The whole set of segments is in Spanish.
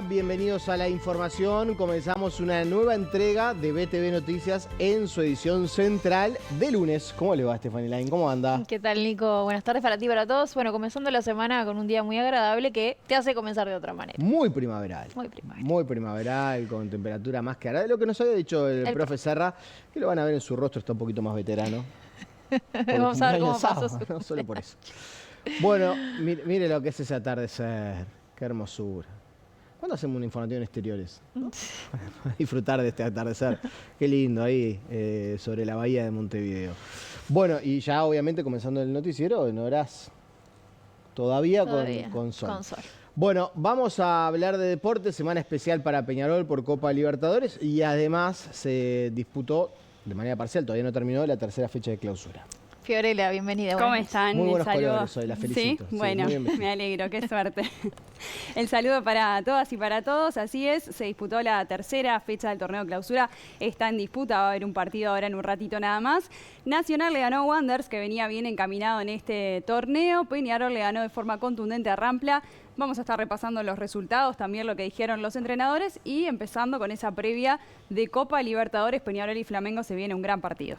Bienvenidos a la información. Comenzamos una nueva entrega de BTV Noticias en su edición central de lunes. ¿Cómo le va, Stephanie Line? ¿Cómo anda? ¿Qué tal, Nico? Buenas tardes para ti y para todos. Bueno, comenzando la semana con un día muy agradable que te hace comenzar de otra manera. Muy primaveral. Muy primaveral. Muy primaveral, con temperatura más que agradable. Lo que nos había dicho el profe Serra, que lo van a ver en su rostro, está un poquito más veterano. Vamos a ver cómo pasó no solo por eso. Bueno, mire lo que es ese atardecer. Qué hermosura. ¿Cuándo hacemos un informativo en exteriores? ¿No? Para disfrutar de este atardecer. Qué lindo ahí, sobre la bahía de Montevideo. Bueno, y ya obviamente comenzando el noticiero en horas todavía. Con sol. Con sol. Bueno, vamos a hablar de deporte, semana especial para Peñarol por Copa Libertadores y además se disputó de manera parcial, todavía no terminó, la tercera fecha de clausura. Fiorella, bienvenida. ¿Cómo están? Muy buenos Saludo. colores hoy, la felicito. ¿Sí? Bueno, me alegro, qué suerte. El saludo para todas y para todos, así es, se disputó la tercera fecha del torneo clausura, está en disputa, va a haber un partido ahora en un ratito nada más. Nacional le ganó a Wanderers, que venía bien encaminado en este torneo, Peñarol le ganó de forma contundente a Rampla. Vamos a estar repasando los resultados, también lo que dijeron los entrenadores y empezando con esa previa de Copa Libertadores, Peñarol y Flamengo, se viene un gran partido.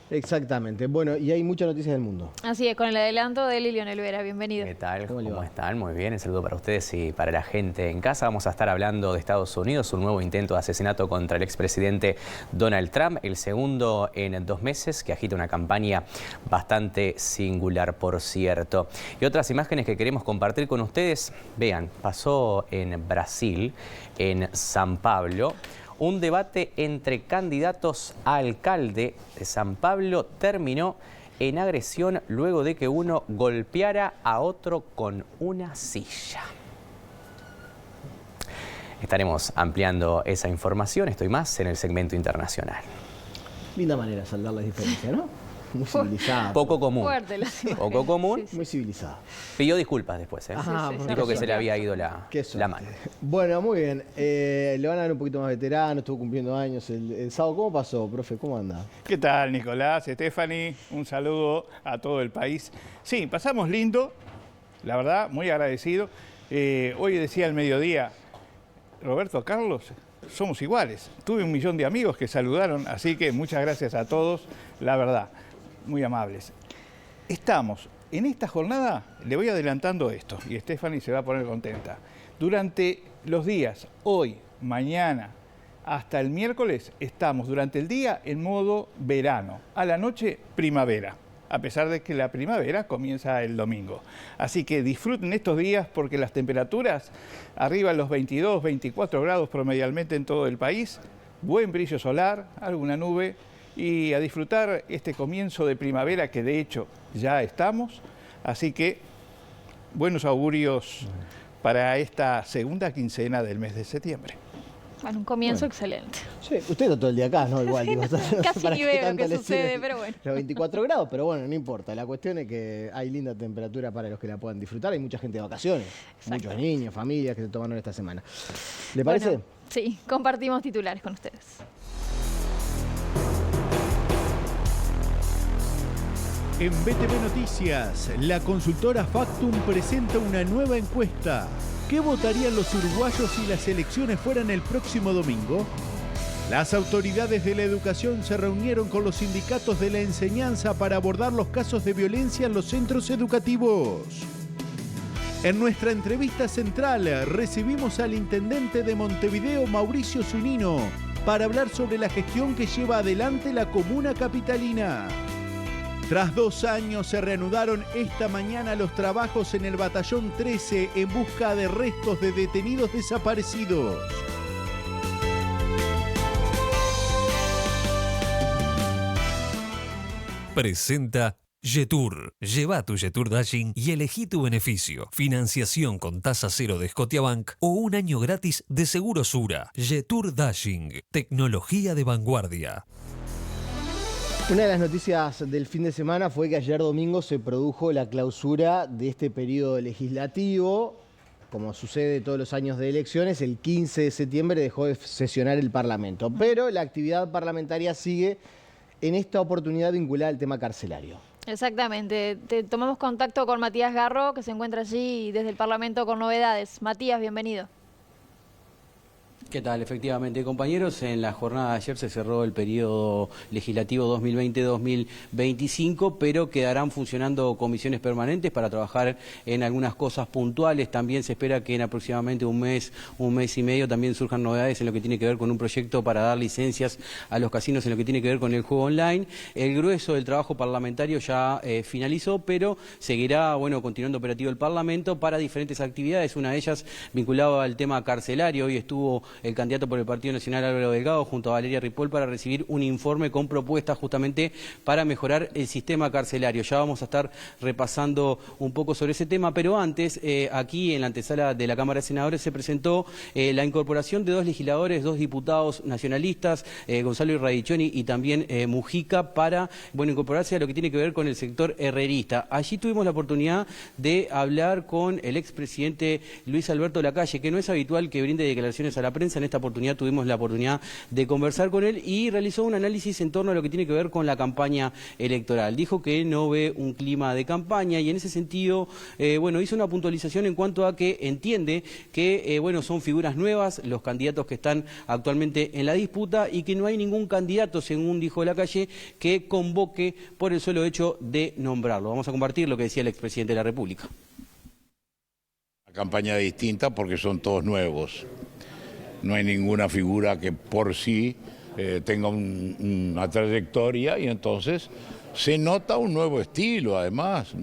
Exactamente. Bueno, y hay muchas noticias del mundo. Así es, con el adelanto de Lionel Vera. Bienvenido. ¿Qué tal? ¿Cómo están? Muy bien. Un saludo para ustedes y para la gente en casa. Vamos a estar hablando de Estados Unidos, un nuevo intento de asesinato contra el expresidente Donald Trump, el segundo en 2 meses, que agita una campaña bastante singular, por cierto. Y otras imágenes que queremos compartir con ustedes. Vean, pasó en Brasil, en San Pablo. Un debate entre candidatos a alcalde de San Pablo terminó en agresión luego de que uno golpeara a otro con una silla. Estaremos ampliando esa información, estoy más en el segmento internacional. Linda manera de saldar las diferencias, ¿no? Muy civilizada. Poco común. Fuerte las imágenes. Poco común. Sí, sí. Muy civilizada. Pidió disculpas después, ¿eh? Dijo que se le había ido la mano. Bueno, muy bien. Le van a dar un poquito más veterano, estuvo cumpliendo años el sábado. ¿Cómo pasó, profe? ¿Cómo anda? ¿Qué tal, Nicolás, Stephanie? Un saludo a todo el país. Sí, pasamos lindo, la verdad, muy agradecido. Hoy decía al mediodía, Roberto Carlos, somos iguales. Tuve 1 millón de amigos que saludaron, así que muchas gracias a todos, la verdad, muy amables. Estamos en esta jornada, le voy adelantando esto, y Stephanie se va a poner contenta. Durante los días, hoy, mañana, hasta el miércoles, estamos durante el día en modo verano, a la noche primavera, a pesar de que la primavera comienza el domingo. Así que disfruten estos días porque las temperaturas arriba de los 22, 24 grados promedialmente en todo el país, buen brillo solar, alguna nube, y a disfrutar este comienzo de primavera que de hecho ya estamos. Así que buenos augurios para esta segunda quincena del mes de septiembre. Bueno, un comienzo excelente. Sí, usted está todo el día acá, ¿no? Igual. Digo, Casi ni veo lo que sucede, pero bueno. Los 24 grados, pero bueno, no importa. La cuestión es que hay linda temperatura para los que la puedan disfrutar. Hay mucha gente de vacaciones, muchos niños, familias que se tomaron esta semana. ¿Le parece? Bueno, sí, compartimos titulares con ustedes. En BTV Noticias, la consultora Factum presenta una nueva encuesta. ¿Qué votarían los uruguayos si las elecciones fueran el próximo domingo? Las autoridades de la educación se reunieron con los sindicatos de la enseñanza para abordar los casos de violencia en los centros educativos. En nuestra entrevista central recibimos al intendente de Montevideo, Mauricio Zunino, para hablar sobre la gestión que lleva adelante la comuna capitalina. Tras 2 años se reanudaron esta mañana los trabajos en el Batallón 13 en busca de restos de detenidos desaparecidos. Presenta Yetur. Lleva tu Yetur Dashing y elegí tu beneficio. Financiación con tasa cero de Scotiabank o 1 año gratis de Seguro Sura. Yetur Dashing. Tecnología de vanguardia. Una de las noticias del fin de semana fue que ayer domingo se produjo la clausura de este periodo legislativo. Como sucede todos los años de elecciones, el 15 de septiembre dejó de sesionar el Parlamento. Pero la actividad parlamentaria sigue en esta oportunidad vinculada al tema carcelario. Exactamente. Tomamos contacto con Matías Garro, que se encuentra allí desde el Parlamento con novedades. Matías, bienvenido. ¿Qué tal? Efectivamente, compañeros, en la jornada de ayer se cerró el periodo legislativo 2020-2025, pero quedarán funcionando comisiones permanentes para trabajar en algunas cosas puntuales. También se espera que en aproximadamente un mes y medio también surjan novedades en lo que tiene que ver con un proyecto para dar licencias a los casinos en lo que tiene que ver con el juego online. El grueso del trabajo parlamentario ya finalizó, pero seguirá, continuando operativo el Parlamento para diferentes actividades. Una de ellas vinculada al tema carcelario. Hoy estuvo el candidato por el Partido Nacional Álvaro Delgado junto a Valeria Ripoll para recibir un informe con propuestas justamente para mejorar el sistema carcelario. Ya vamos a estar repasando un poco sobre ese tema, pero antes, aquí en la antesala de la Cámara de Senadores se presentó la incorporación de 2 legisladores, 2 diputados nacionalistas, Gonzalo Irradiccioni y también Mujica, para incorporarse a lo que tiene que ver con el sector herrerista. Allí tuvimos la oportunidad de hablar con el expresidente Luis Alberto Lacalle, que no es habitual que brinde declaraciones a la prensa. En esta oportunidad tuvimos la oportunidad de conversar con él y realizó un análisis en torno a lo que tiene que ver con la campaña electoral. Dijo que no ve un clima de campaña y en ese sentido, hizo una puntualización en cuanto a que entiende que, son figuras nuevas los candidatos que están actualmente en la disputa y que no hay ningún candidato, según dijo Lacalle, que convoque por el solo hecho de nombrarlo. Vamos a compartir lo que decía el expresidente de la República. La campaña distinta porque son todos nuevos. No hay ninguna figura que por sí tenga una trayectoria y entonces se nota un nuevo estilo. Además,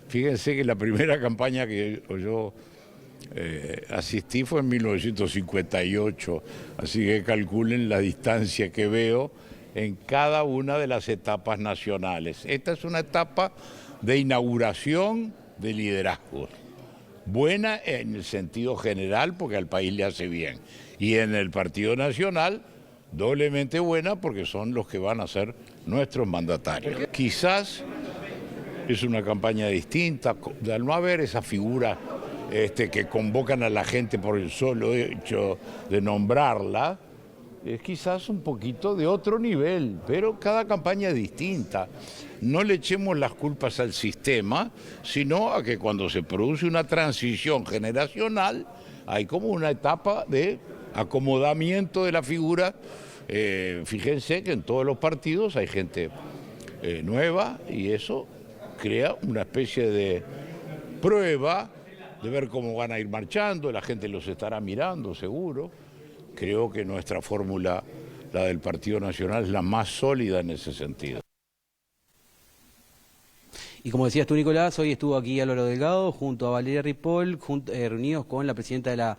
fíjense que la primera campaña que yo asistí fue en 1958, así que calculen la distancia que veo en cada una de las etapas nacionales. Esta es una etapa de inauguración de liderazgo. Buena en el sentido general porque al país le hace bien. Y en el Partido Nacional, doblemente buena porque son los que van a ser nuestros mandatarios. Quizás es una campaña distinta, al no haber esa figura que convocan a la gente por el solo hecho de nombrarla, es quizás un poquito de otro nivel, pero cada campaña es distinta. No le echemos las culpas al sistema, sino a que cuando se produce una transición generacional, hay como una etapa de acomodamiento de la figura. Fíjense que en todos los partidos hay gente nueva y eso crea una especie de prueba de ver cómo van a ir marchando, la gente los estará mirando seguro. Creo que nuestra fórmula, la del Partido Nacional, es la más sólida en ese sentido. Y como decías tú, Nicolás, hoy estuvo aquí Álvaro Delgado junto a Valeria Ripoll, reunidos con la presidenta de la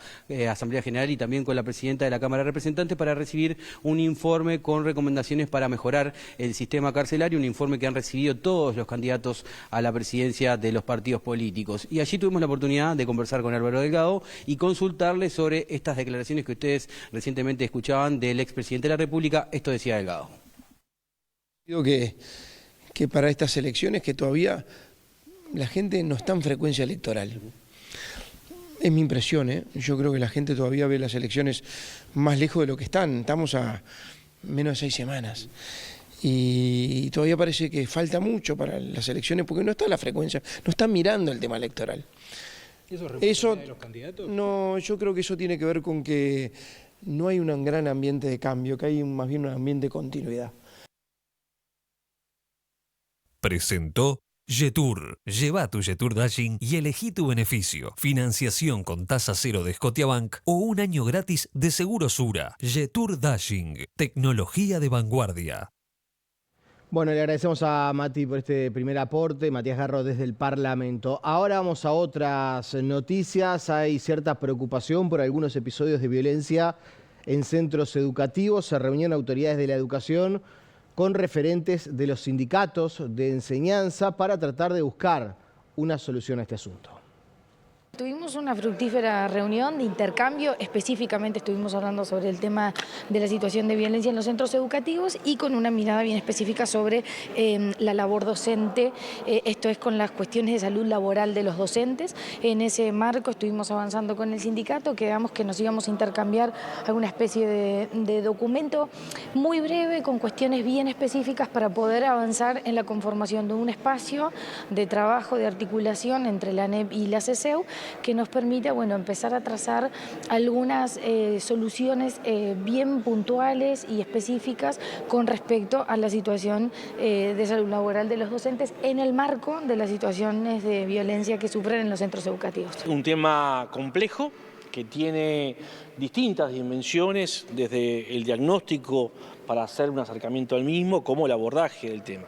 Asamblea General y también con la presidenta de la Cámara de Representantes para recibir un informe con recomendaciones para mejorar el sistema carcelario, un informe que han recibido todos los candidatos a la presidencia de los partidos políticos. Y allí tuvimos la oportunidad de conversar con Álvaro Delgado y consultarle sobre estas declaraciones que ustedes recientemente escuchaban del expresidente de la República. Esto decía Delgado. Digo que para estas elecciones que todavía la gente no está en frecuencia electoral. Es mi impresión, ¿eh? Yo creo que la gente todavía ve las elecciones más lejos de lo que están. Estamos a menos de 6 semanas. Y todavía parece que falta mucho para las elecciones porque no está la frecuencia, no están mirando el tema electoral. ¿Eso de los candidatos? No, yo creo que eso tiene que ver con que no hay un gran ambiente de cambio, que hay más bien un ambiente de continuidad. Presentó Yetur. Lleva tu Yetur Dashing y elegí tu beneficio. Financiación con tasa cero de Scotiabank o un año gratis de Seguro Sura. Yetur Dashing. Tecnología de vanguardia. Bueno, le agradecemos a Mati por este primer aporte, Matías Garro desde el Parlamento. Ahora vamos a otras noticias. Hay cierta preocupación por algunos episodios de violencia en centros educativos. Se reunieron autoridades de la educación con referentes de los sindicatos de enseñanza para tratar de buscar una solución a este asunto. Tuvimos una fructífera reunión de intercambio, específicamente estuvimos hablando sobre el tema de la situación de violencia en los centros educativos y con una mirada bien específica sobre la labor docente, esto es con las cuestiones de salud laboral de los docentes. En ese marco estuvimos avanzando con el sindicato, quedamos que nos íbamos a intercambiar alguna especie de documento muy breve con cuestiones bien específicas para poder avanzar en la conformación de un espacio de trabajo, de articulación entre la ANEP y la CESEU, que nos permite empezar a trazar algunas soluciones bien puntuales y específicas con respecto a la situación de salud laboral de los docentes en el marco de las situaciones de violencia que sufren en los centros educativos. Un tema complejo que tiene distintas dimensiones, desde el diagnóstico para hacer un acercamiento al mismo, como el abordaje del tema.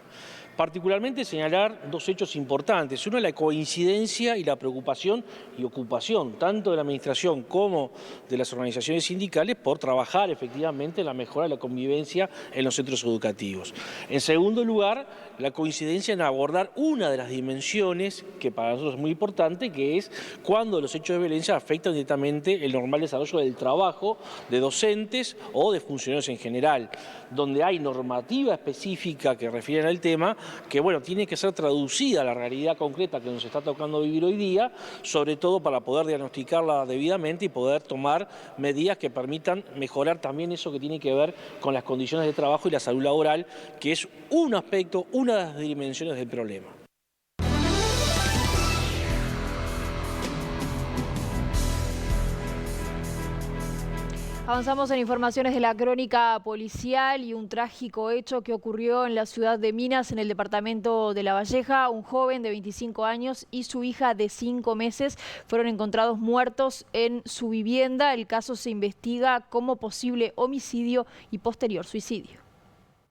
Particularmente señalar dos hechos importantes. Uno es la coincidencia y la preocupación y ocupación, tanto de la administración como de las organizaciones sindicales, por trabajar efectivamente en la mejora de la convivencia en los centros educativos. En segundo lugar, la coincidencia en abordar una de las dimensiones que para nosotros es muy importante, que es cuando los hechos de violencia afectan directamente el normal desarrollo del trabajo de docentes o de funcionarios en general, donde hay normativa específica que refieren al tema, que tiene que ser traducida a la realidad concreta que nos está tocando vivir hoy día, sobre todo para poder diagnosticarla debidamente y poder tomar medidas que permitan mejorar también eso que tiene que ver con las condiciones de trabajo y la salud laboral, que es un aspecto, una de las dimensiones del problema. Avanzamos en informaciones de la crónica policial y un trágico hecho que ocurrió en la ciudad de Minas, en el departamento de La Valleja. Un joven de 25 años y su hija de 5 meses fueron encontrados muertos en su vivienda. El caso se investiga como posible homicidio y posterior suicidio.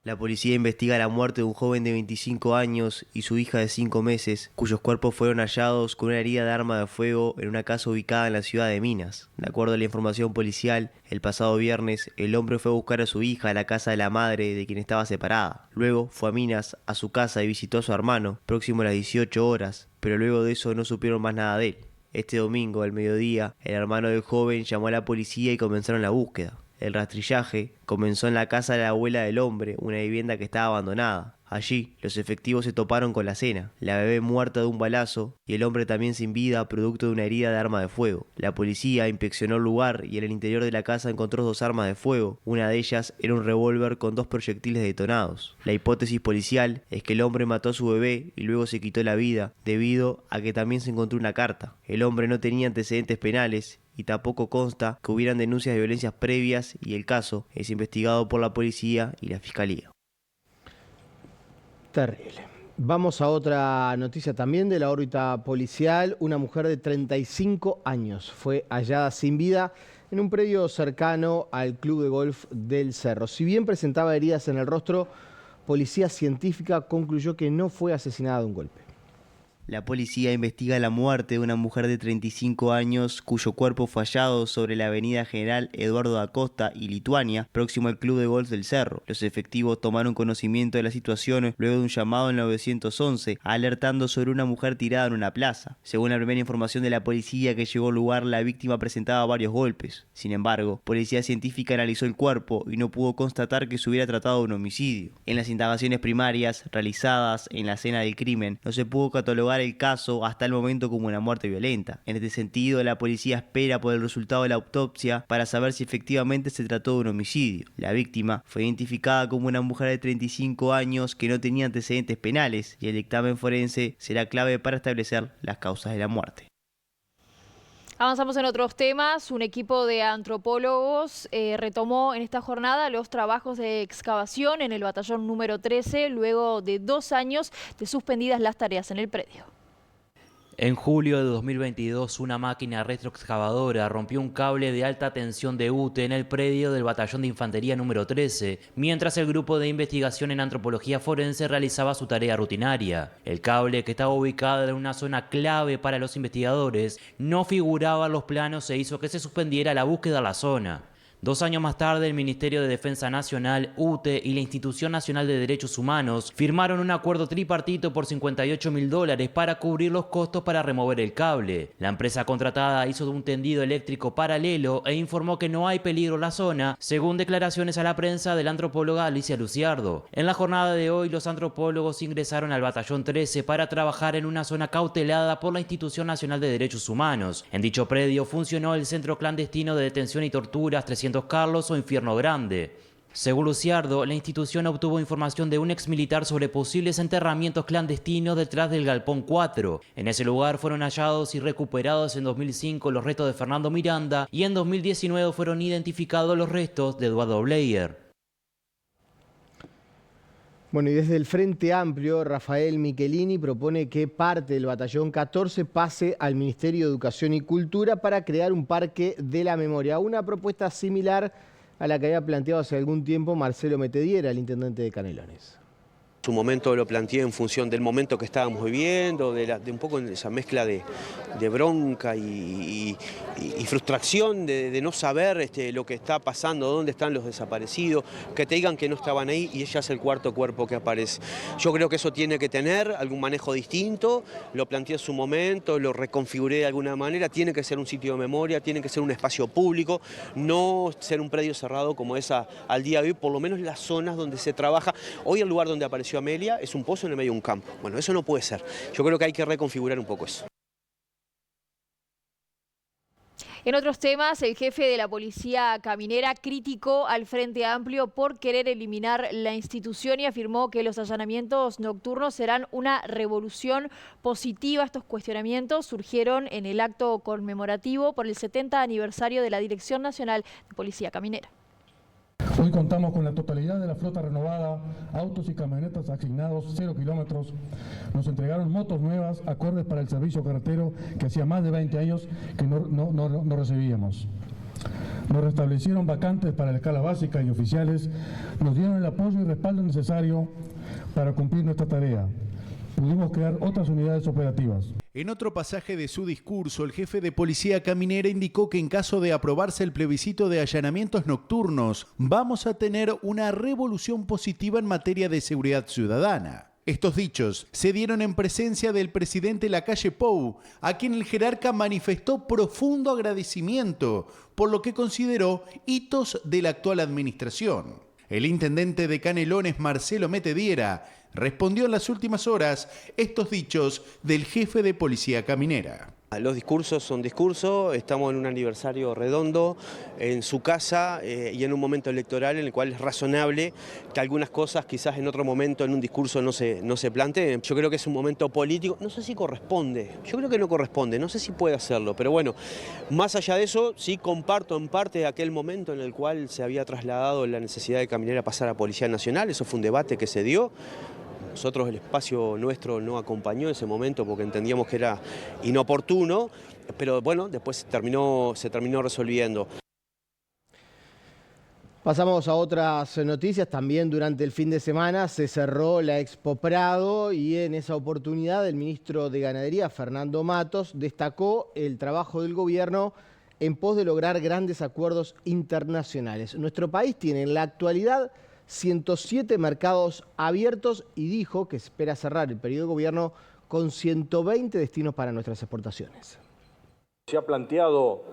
La policía investiga la muerte de un joven de 25 años y su hija de 5 meses, cuyos cuerpos fueron hallados con una herida de arma de fuego en una casa ubicada en la ciudad de Minas. De acuerdo a la información policial, el pasado viernes, el hombre fue a buscar a su hija a la casa de la madre de quien estaba separada. Luego fue a Minas, a su casa, y visitó a su hermano, próximo a las 18 horas, pero luego de eso no supieron más nada de él. Este domingo, al mediodía, el hermano del joven llamó a la policía y comenzaron la búsqueda. El rastrillaje comenzó en la casa de la abuela del hombre, una vivienda que estaba abandonada. Allí, los efectivos se toparon con la cena, la bebé muerta de un balazo y el hombre también sin vida producto de una herida de arma de fuego. La policía inspeccionó el lugar y en el interior de la casa encontró 2 armas de fuego. Una de ellas era un revólver con 2 proyectiles detonados. La hipótesis policial es que el hombre mató a su bebé y luego se quitó la vida debido a que también se encontró una carta. El hombre no tenía antecedentes penales y tampoco consta que hubieran denuncias de violencias previas y el caso es investigado por la policía y la fiscalía. Terrible. Vamos a otra noticia también de la órbita policial. Una mujer de 35 años fue hallada sin vida en un predio cercano al Club de Golf del Cerro. Si bien presentaba heridas en el rostro, policía científica concluyó que no fue asesinada de un golpe. La policía investiga la muerte de una mujer de 35 años cuyo cuerpo fue hallado sobre la avenida General Eduardo da Costa y Lituania, próximo al Club de Golf del Cerro. Los efectivos tomaron conocimiento de la situación luego de un llamado al 911, alertando sobre una mujer tirada en una plaza. Según la primera información de la policía que llegó al lugar, la víctima presentaba varios golpes. Sin embargo, policía científica analizó el cuerpo y no pudo constatar que se hubiera tratado de un homicidio. En las indagaciones primarias realizadas en la escena del crimen, no se pudo catalogar el caso hasta el momento como una muerte violenta. En este sentido, la policía espera por el resultado de la autopsia para saber si efectivamente se trató de un homicidio. La víctima fue identificada como una mujer de 35 años que no tenía antecedentes penales y el dictamen forense será clave para establecer las causas de la muerte. Avanzamos en otros temas. Un equipo de antropólogos retomó en esta jornada los trabajos de excavación en el batallón número 13, luego de 2 años de suspendidas las tareas en el predio. En julio de 2022, una máquina retroexcavadora rompió un cable de alta tensión de UTE en el predio del batallón de infantería número 13, mientras el grupo de investigación en antropología forense realizaba su tarea rutinaria. El cable, que estaba ubicado en una zona clave para los investigadores, no figuraba en los planos e hizo que se suspendiera la búsqueda en la zona. 2 años más tarde, el Ministerio de Defensa Nacional, UTE y la Institución Nacional de Derechos Humanos firmaron un acuerdo tripartito por $58.000 para cubrir los costos para remover el cable. La empresa contratada hizo un tendido eléctrico paralelo e informó que no hay peligro en la zona, según declaraciones a la prensa de la antropóloga Alicia Luciardo. En la jornada de hoy, los antropólogos ingresaron al Batallón 13 para trabajar en una zona cautelada por la Institución Nacional de Derechos Humanos. En dicho predio funcionó el Centro Clandestino de Detención y Torturas 300 Carlos o Infierno Grande. Según Luciardo, la institución obtuvo información de un exmilitar sobre posibles enterramientos clandestinos detrás del Galpón 4. En ese lugar fueron hallados y recuperados en 2005 los restos de Fernando Miranda y en 2019 fueron identificados los restos de Eduardo Bleier. Bueno, y desde el Frente Amplio, Rafael Michelini propone que parte del Batallón 14 pase al Ministerio de Educación y Cultura para crear un parque de la memoria. Una propuesta similar a la que había planteado hace algún tiempo Marcelo Metediera, el intendente de Canelones. En su momento lo planteé en función del momento que estábamos viviendo, de un poco esa mezcla de bronca y frustración de no saber lo que está pasando, dónde están los desaparecidos, que te digan que no estaban ahí y ella es el cuarto cuerpo que aparece. Yo creo que eso tiene que tener algún manejo distinto, lo planteé en su momento, lo reconfiguré de alguna manera, tiene que ser un sitio de memoria, tiene que ser un espacio público, no ser un predio cerrado como es al día de hoy, por lo menos las zonas donde se trabaja. Hoy el lugar donde apareció Amelia es un pozo en el medio de un campo. Bueno, eso no puede ser. Yo creo que hay que reconfigurar un poco eso. En otros temas, el jefe de la Policía Caminera criticó al Frente Amplio por querer eliminar la institución y afirmó que los allanamientos nocturnos serán una revolución positiva. Estos cuestionamientos surgieron en el acto conmemorativo por el 70 aniversario de la Dirección Nacional de Policía Caminera. Hoy contamos con la totalidad de la flota renovada, autos y camionetas asignados 0 kilómetros. Nos entregaron motos nuevas, acordes para el servicio carretero que hacía más de 20 años que no recibíamos. Nos restablecieron vacantes para la escala básica y oficiales, nos dieron el apoyo y respaldo necesario para cumplir nuestra tarea. Pudimos crear otras unidades operativas. En otro pasaje de su discurso, el jefe de Policía Caminera indicó que en caso de aprobarse el plebiscito de allanamientos nocturnos, vamos a tener una revolución positiva en materia de seguridad ciudadana. Estos dichos se dieron en presencia del presidente Lacalle Pou, a quien el jerarca manifestó profundo agradecimiento por lo que consideró hitos de la actual administración. El intendente de Canelones, Marcelo Metediera, respondió en las últimas horas estos dichos del jefe de Policía Caminera. Los discursos son discursos, estamos en un aniversario redondo en su casa y en un momento electoral en el cual es razonable que algunas cosas quizás en otro momento en un discurso no se planteen. Yo creo que es un momento político, no sé si corresponde, yo creo que no corresponde, no sé si puede hacerlo, pero bueno, más allá de eso sí comparto en parte aquel momento en el cual se había trasladado la necesidad de Caminera a pasar a Policía Nacional, eso fue un debate que se dio. Nosotros el espacio nuestro no acompañó ese momento porque entendíamos que era inoportuno, pero bueno, después se terminó resolviendo. Pasamos a otras noticias. También durante el fin de semana se cerró la Expo Prado y en esa oportunidad el ministro de Ganadería, Fernando Matos, destacó el trabajo del gobierno en pos de lograr grandes acuerdos internacionales. Nuestro país tiene en la actualidad 107 mercados abiertos y dijo que espera cerrar el periodo de gobierno con 120 destinos para nuestras exportaciones. Se ha planteado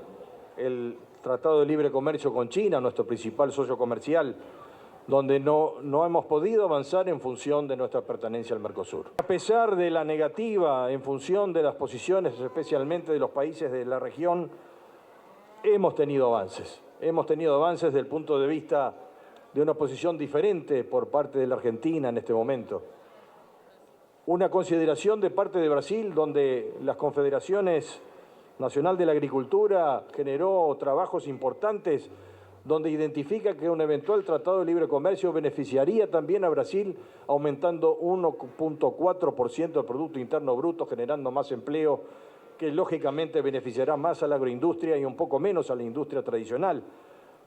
el Tratado de Libre Comercio con China, nuestro principal socio comercial, donde no hemos podido avanzar en función de nuestra pertenencia al Mercosur. A pesar de la negativa en función de las posiciones, especialmente de los países de la región, hemos tenido avances. Hemos tenido avances desde el punto de vista de una posición diferente por parte de la Argentina en este momento. Una consideración de parte de Brasil, donde las confederaciones Nacional de la Agricultura generó trabajos importantes, donde identifica que un eventual tratado de libre comercio beneficiaría también a Brasil, aumentando 1.4% del Producto Interno Bruto, generando más empleo, que lógicamente beneficiará más a la agroindustria y un poco menos a la industria tradicional,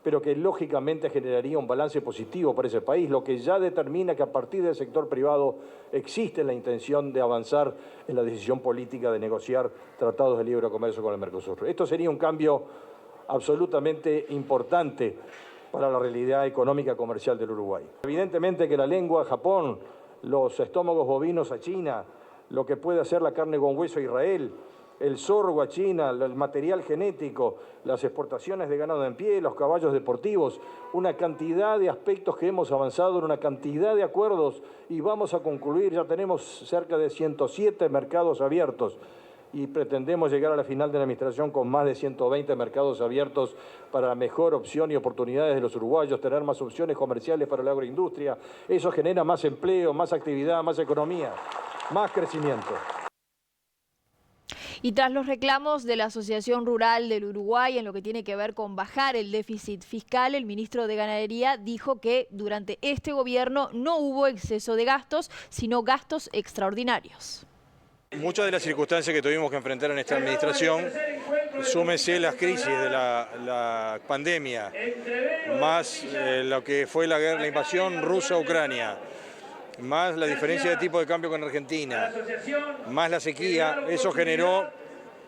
pero que lógicamente generaría un balance positivo para ese país, lo que ya determina que a partir del sector privado existe la intención de avanzar en la decisión política de negociar tratados de libre comercio con el Mercosur. Esto sería un cambio absolutamente importante para la realidad económica y comercial del Uruguay. Evidentemente que la lengua a Japón, los estómagos bovinos a China, lo que puede hacer la carne con hueso a Israel, el sorgo a China, el material genético, las exportaciones de ganado en pie, los caballos deportivos, una cantidad de aspectos que hemos avanzado en una cantidad de acuerdos y vamos a concluir, ya tenemos cerca de 107 mercados abiertos y pretendemos llegar a la final de la administración con más de 120 mercados abiertos para la mejor opción y oportunidades de los uruguayos, tener más opciones comerciales para la agroindustria. Eso genera más empleo, más actividad, más economía, más crecimiento. Y tras los reclamos de la Asociación Rural del Uruguay en lo que tiene que ver con bajar el déficit fiscal, el ministro de Ganadería dijo que durante este gobierno no hubo exceso de gastos, sino gastos extraordinarios. Muchas de las circunstancias que tuvimos que enfrentar en esta administración, súmese las crisis de la pandemia, más lo que fue la guerra, la invasión rusa a Ucrania, más la diferencia de tipo de cambio con Argentina, más la sequía, eso generó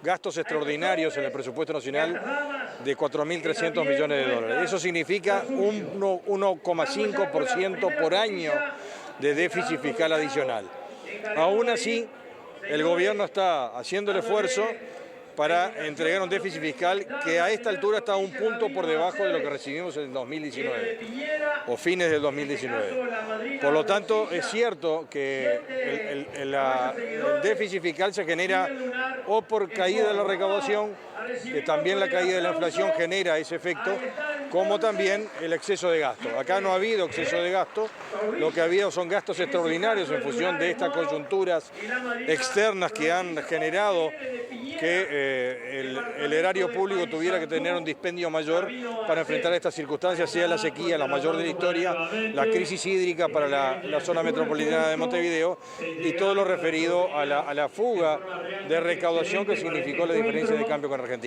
gastos extraordinarios en el presupuesto nacional de 4.300 millones de dólares. Eso significa un 1,5% por año de déficit fiscal adicional. Aún así, el gobierno está haciendo el esfuerzo para entregar un déficit fiscal que a esta altura está un punto por debajo de lo que recibimos en el 2019 o fines del 2019. Por lo tanto, es cierto que el déficit fiscal se genera o por caída de la recaudación, que también la caída de la inflación genera ese efecto, como también el exceso de gasto. Acá no ha habido exceso de gasto, lo que ha habido son gastos extraordinarios en función de estas coyunturas externas que han generado que el erario público tuviera que tener un dispendio mayor para enfrentar estas circunstancias, sea la sequía, la mayor de la historia, la crisis hídrica para la zona metropolitana de Montevideo y todo lo referido a la fuga de recaudación que significó la diferencia de cambio con Argentina.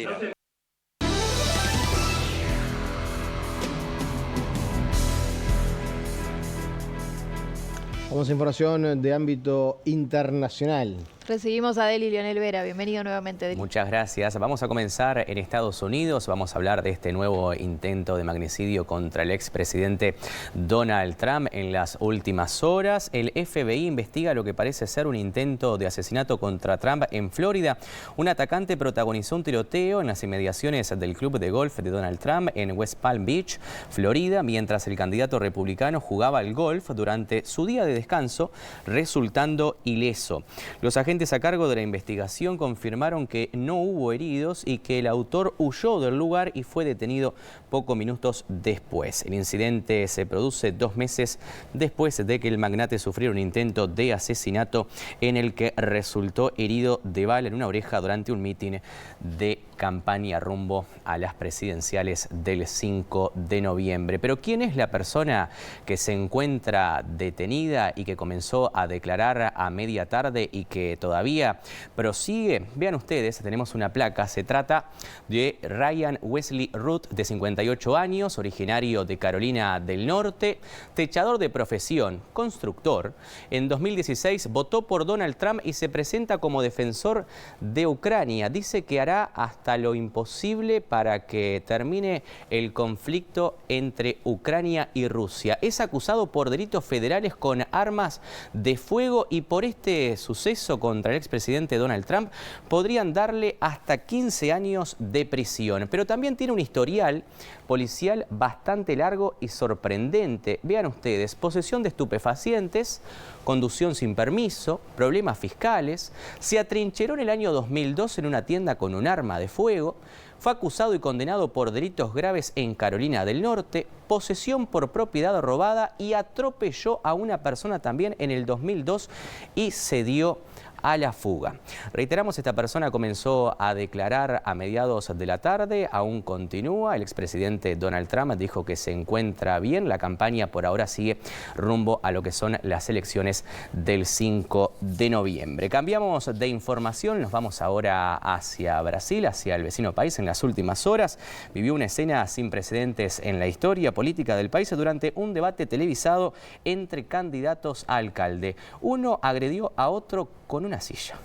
Vamos a información de ámbito internacional. Recibimos a Deli Lionel Vera. Bienvenido nuevamente, Deli. Muchas gracias. Vamos a comenzar en Estados Unidos. Vamos a hablar de este nuevo intento de magnicidio contra el expresidente Donald Trump en las últimas horas. El FBI investiga lo que parece ser un intento de asesinato contra Trump en Florida. Un atacante protagonizó un tiroteo en las inmediaciones del club de golf de Donald Trump en West Palm Beach, Florida, mientras el candidato republicano jugaba al golf durante su día de descanso, resultando ileso. Los agentes a cargo de la investigación confirmaron que no hubo heridos y que el autor huyó del lugar y fue detenido pocos minutos después. El incidente se produce 2 meses después de que el magnate sufriera un intento de asesinato en el que resultó herido de bala en una oreja durante un mitin de campaña rumbo a las presidenciales del 5 de noviembre. Pero ¿quién es la persona que se encuentra detenida y que comenzó a declarar a media tarde y que todavía prosigue? Vean ustedes, tenemos una placa. Se trata de Ryan Wesley Root, de 58 años, originario de Carolina del Norte, techador de profesión, constructor. En 2016 votó por Donald Trump y se presenta como defensor de Ucrania. Dice que hará hasta lo imposible para que termine el conflicto entre Ucrania y Rusia. Es acusado por delitos federales con armas de fuego y por este suceso contra el expresidente Donald Trump podrían darle hasta 15 años de prisión. Pero también tiene un historial policial bastante largo y sorprendente. Vean ustedes: posesión de estupefacientes, conducción sin permiso, problemas fiscales, se atrincheró en el año 2002 en una tienda con un arma de fuego, fue acusado y condenado por delitos graves en Carolina del Norte, posesión por propiedad robada y atropelló a una persona también en el 2002 y se dio a la fuga. Reiteramos, esta persona comenzó a declarar a mediados de la tarde, aún continúa. El expresidente Donald Trump dijo que se encuentra bien. La campaña por ahora sigue rumbo a lo que son las elecciones del 5 de noviembre. Cambiamos de información, nos vamos ahora hacia Brasil, hacia el vecino país. En las últimas horas vivió una escena sin precedentes en la historia política del país durante un debate televisado entre candidatos a alcalde. Uno agredió a otro con una silla.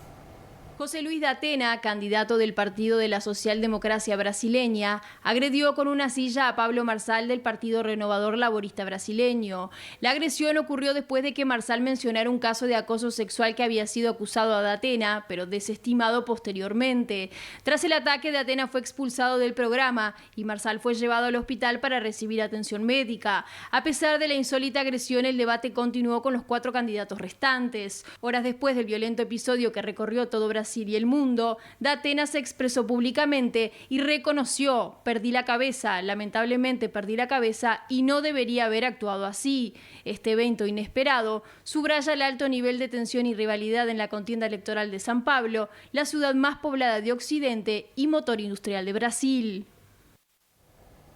José Luis Datena, candidato del Partido de la Socialdemocracia Brasileña, agredió con una silla a Pablo Marçal del Partido Renovador Laborista Brasileño. La agresión ocurrió después de que Marçal mencionara un caso de acoso sexual que había sido acusado a Datena, pero desestimado posteriormente. Tras el ataque, Datena fue expulsado del programa y Marçal fue llevado al hospital para recibir atención médica. A pesar de la insólita agresión, el debate continuó con los 4 candidatos restantes. Horas después del violento episodio que recorrió todo Brasil y el mundo, Datena se expresó públicamente y reconoció: perdí la cabeza, lamentablemente perdí la cabeza y no debería haber actuado así. Este evento inesperado subraya el alto nivel de tensión y rivalidad en la contienda electoral de San Pablo, la ciudad más poblada de Occidente y motor industrial de Brasil.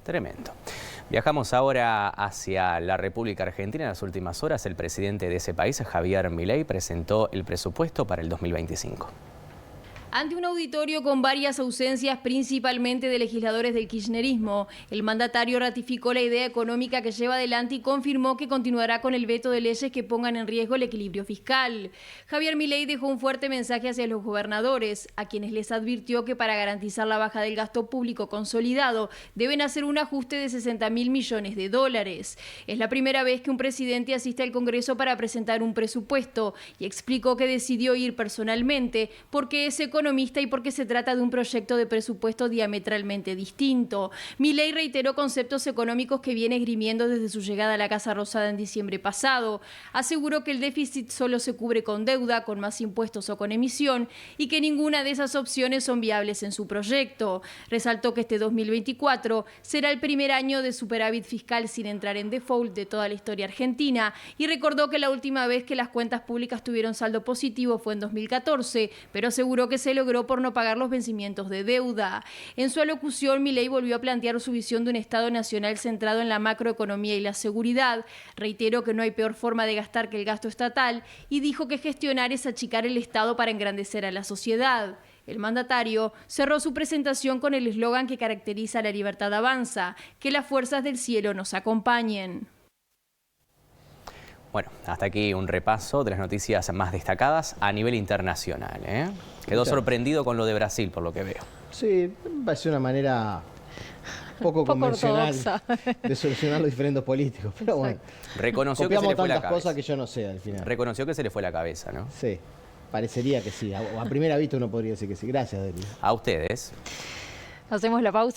Tremendo. Viajamos ahora hacia la República Argentina. En las últimas horas, el presidente de ese país, Javier Milei, presentó el presupuesto para el 2025. Ante un auditorio con varias ausencias, principalmente de legisladores del kirchnerismo, el mandatario ratificó la idea económica que lleva adelante y confirmó que continuará con el veto de leyes que pongan en riesgo el equilibrio fiscal. Javier Milei dejó un fuerte mensaje hacia los gobernadores, a quienes les advirtió que para garantizar la baja del gasto público consolidado deben hacer un ajuste de 60.000 millones de dólares. Es la primera vez que un presidente asiste al Congreso para presentar un presupuesto y explicó que decidió ir personalmente porque es económico y porque se trata de un proyecto de presupuesto diametralmente distinto. Milei reiteró conceptos económicos que viene esgrimiendo desde su llegada a la Casa Rosada en diciembre pasado. Aseguró que el déficit solo se cubre con deuda, con más impuestos o con emisión y que ninguna de esas opciones son viables en su proyecto. Resaltó que este 2024 será el primer año de superávit fiscal sin entrar en default de toda la historia argentina y recordó que la última vez que las cuentas públicas tuvieron saldo positivo fue en 2014, pero aseguró que se logró por no pagar los vencimientos de deuda. En su alocución, Milei volvió a plantear su visión de un Estado nacional centrado en la macroeconomía y la seguridad. Reiteró que no hay peor forma de gastar que el gasto estatal y dijo que gestionar es achicar el Estado para engrandecer a la sociedad. El mandatario cerró su presentación con el eslogan que caracteriza La Libertad Avanza: que las fuerzas del cielo nos acompañen. Bueno, hasta aquí un repaso de las noticias más destacadas a nivel internacional. Quedó sorprendido con lo de Brasil, por lo que veo. Sí, me pareció una manera poco convencional de solucionar los diferentes políticos. Pero bueno, reconoció que se le fue la cabeza. Cosas que yo no sé al final. Reconoció que se le fue la cabeza, ¿no? Sí, parecería que sí. A primera vista uno podría decir que sí. Gracias, Deli. A ustedes. Hacemos la pausa.